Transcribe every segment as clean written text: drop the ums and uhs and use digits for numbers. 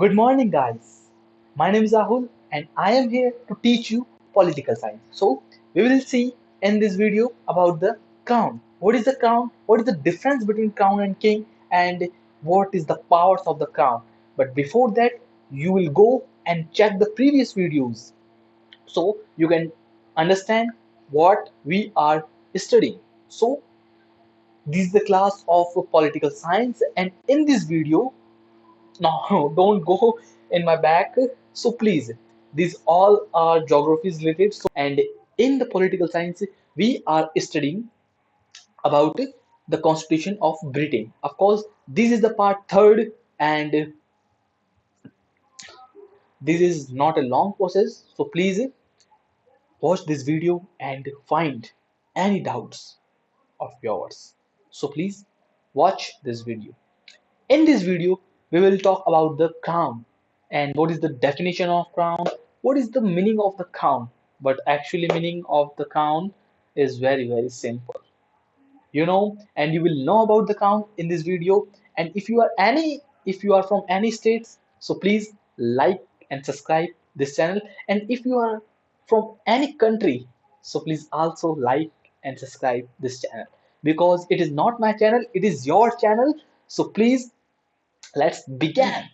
Good morning, guys. My name is Rahul, and I am here to teach you political science. So, we will see in this video about the crown. What is the crown? What is the difference between crown and king? And what is the powers of the crown? But before that, you will go and check the previous videos so you can understand what we are studying. So, this is the class of political science, and in this video, no, don't go in my back. So please, these all are geographies related. And in the political science, we are studying about the Constitution of Britain. Of course, this is the part third, and this is not a long process. So please watch this video and find any doubts of yours. So please watch this video. In this video, we will talk about the crown and what is the definition of crown, what is the meaning of the crown. But actually, meaning of the crown is very simple. And you will know about the crown in this video. And if you are from any states, so please like and subscribe this channel. And if you are from any country, so please also like and subscribe this channel because it is not my channel, it is your channel. So please let's begin.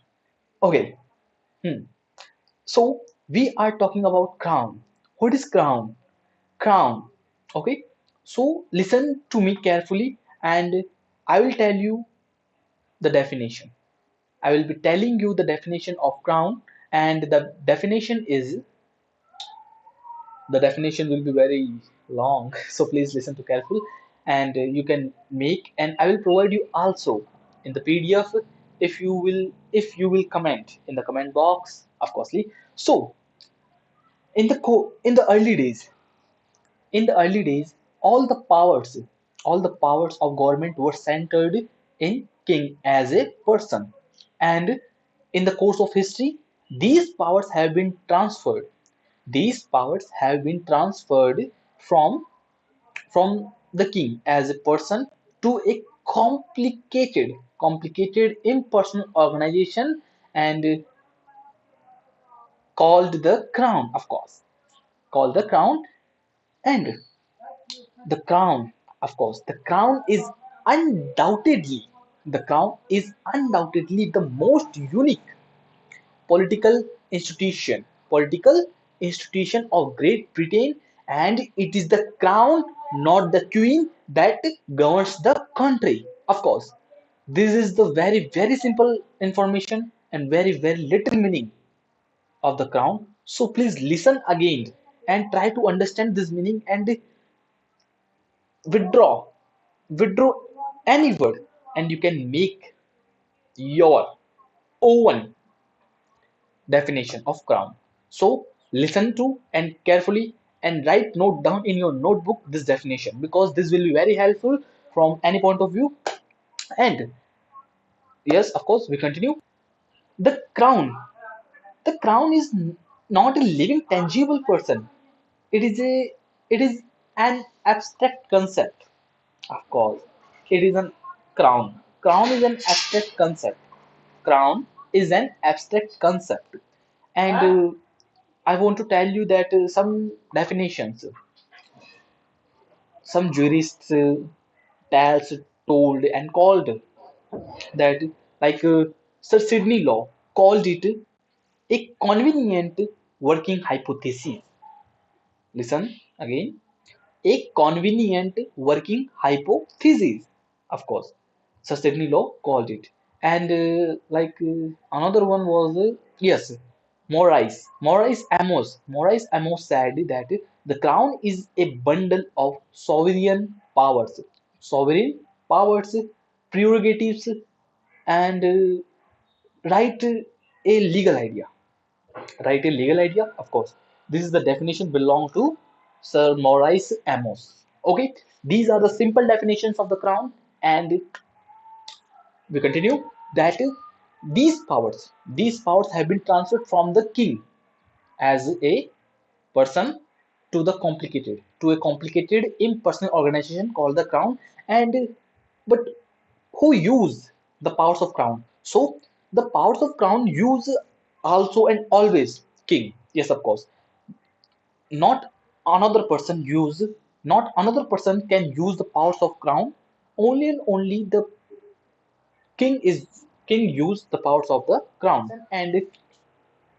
Okay. Hmm. So we are talking about crown. What is crown? Crown. Okay. So listen to me carefully and I will tell you the definition. I will be telling you the definition of crown, and the definition will be very long. So please listen to careful, and you can make, and I will provide you also in the PDF if you will comment in the comment box, of course. So in the early days, all the powers of government were centered in king as a person, and in the course of history these powers have been transferred from from the king as a person to a complicated impersonal organization, and called the crown, of course, called the crown. And the crown, of course, the crown is undoubtedly the most unique political political institution of Great Britain, and it is the crown, not the queen, that governs the country. Of course, this is the very simple information and very little meaning of the crown. So please listen again and try to understand this meaning and withdraw withdraw any word, and you can make your own definition of crown. So listen to and carefully and write note down in your notebook this definition because this will be very helpful from any point of view. And yes, of course, we continue. The crown. The crown is not a living tangible person. It is a it is an abstract concept. Of course, it is an crown. Crown is an abstract concept. Crown is an abstract concept, and I want to tell you that some definitions, some jurists tells told and called that, like Sir Sidney Law called it a convenient working hypothesis. Listen again, a convenient working hypothesis. Of course, Sir Law called it. And another one was, yes, Maurice Amos said that the crown is a bundle of sovereign powers, prerogatives, and write a legal idea. Write a legal idea, of course. This is the definition belong to Sir Maurice Amos. Okay, these are the simple definitions of the crown, and we continue that these powers have been transferred from the king as a person to a complicated impersonal organization called the crown. And but who use the powers of crown? So The powers of crown use also and always king. Yes, of course. Not another person use. Not another person can use the powers of crown. Only and only the king is king use the powers of the crown. And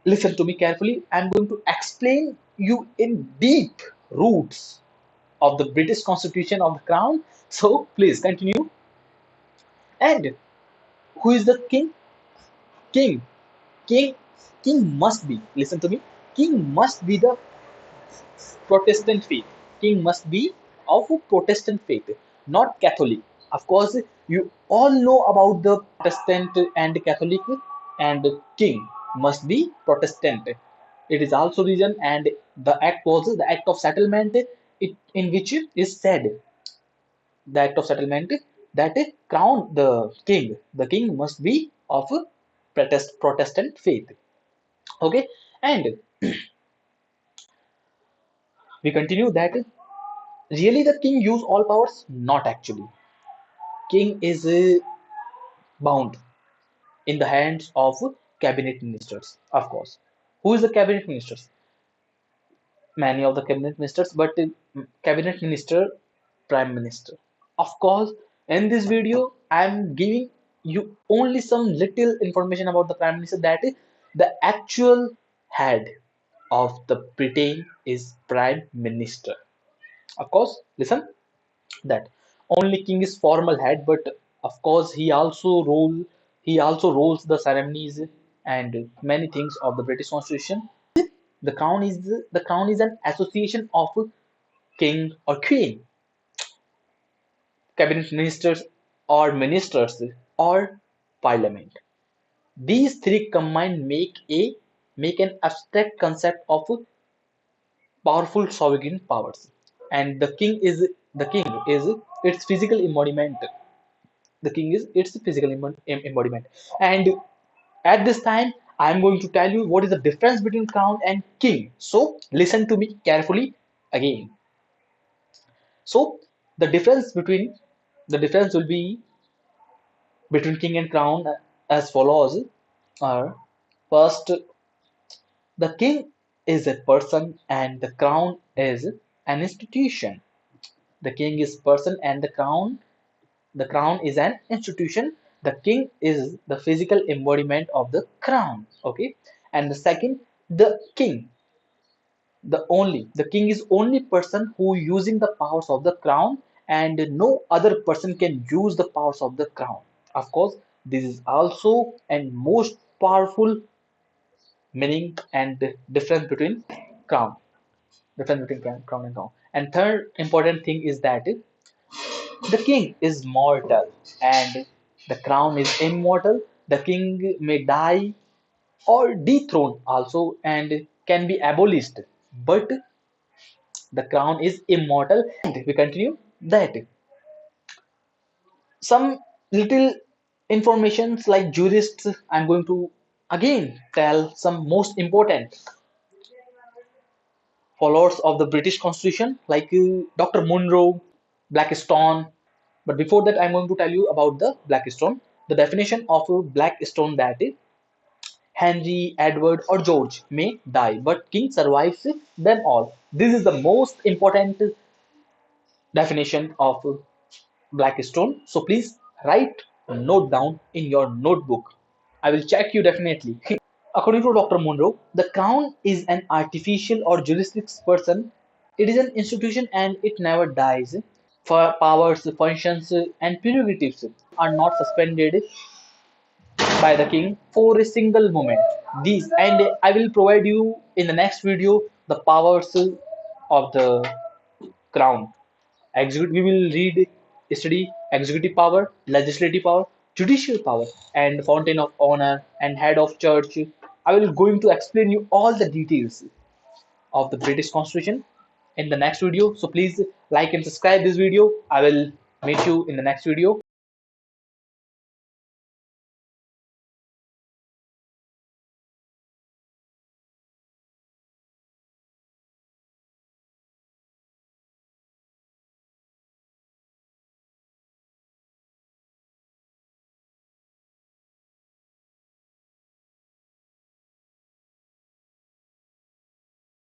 listen to me carefully. I'm going to explain you in deep roots of the British Constitution of the crown. So please continue. And who is the king? King. King. King must be. Listen to me. King must be the Protestant faith. King must be of a Protestant faith, not Catholic. Of course, you all know about the Protestant and Catholic, and king must be Protestant. It is also reason, and the act was the act of settlement, in which it is said the act of settlement that crown the king must be of Protestant faith. Okay, and we continue that really the king use all powers? Not actually. King is bound in the hands of cabinet ministers, of course. Who is the cabinet ministers? Many of the cabinet ministers, but cabinet minister, prime minister. Of course, in this video, I am giving you only some little information about the prime minister. That is, the actual head of the Britain is prime minister. Of course, listen that only king is formal head, but of course he also rules the ceremonies and many things of the British Constitution. The crown is an association of king or queen, cabinet ministers or parliament. These three combined make an abstract concept of powerful sovereign powers. And the king is its physical embodiment. The king is its physical embodiment. And at this time, I'm going to tell you what is the difference between crown and king. So listen to me carefully again. So the difference between the difference will be between king and crown as follows. First, the king is a person and the crown is an institution. The king is person and the crown is an institution. The king is the physical embodiment of the crown. Okay. And the second, the king is only person who using the powers of the crown, and no other person can use the powers of the crown. Of course, this is also and most powerful meaning and difference between crown. Difference between crown and crown. And third important thing is that the king is mortal and the crown is immortal. The king may die or dethroned also and can be abolished, but the crown is immortal. And we continue that some little informations like jurists. I'm going to again tell some most important followers of the British Constitution like Dr. Munro, Blackstone. But before that, I'm going to tell you about the Blackstone. The definition of a Blackstone, that is Henry, Edward, or George may die, but king survives them all. This is the most important definition of Blackstone. So please write a note down in your notebook. I will check you definitely. According to Dr. Monroe, the crown is an artificial or juristic person. It is an institution and it never dies. For powers, functions, and prerogatives are not suspended by the king for a single moment. These, and I will provide you in the next video the powers of the crown. We will study executive power, legislative power, judicial power, and fountain of honor and head of church. I will going to explain you all the details of the British Constitution in the next video. So please like and subscribe this video. I will meet you in the next video.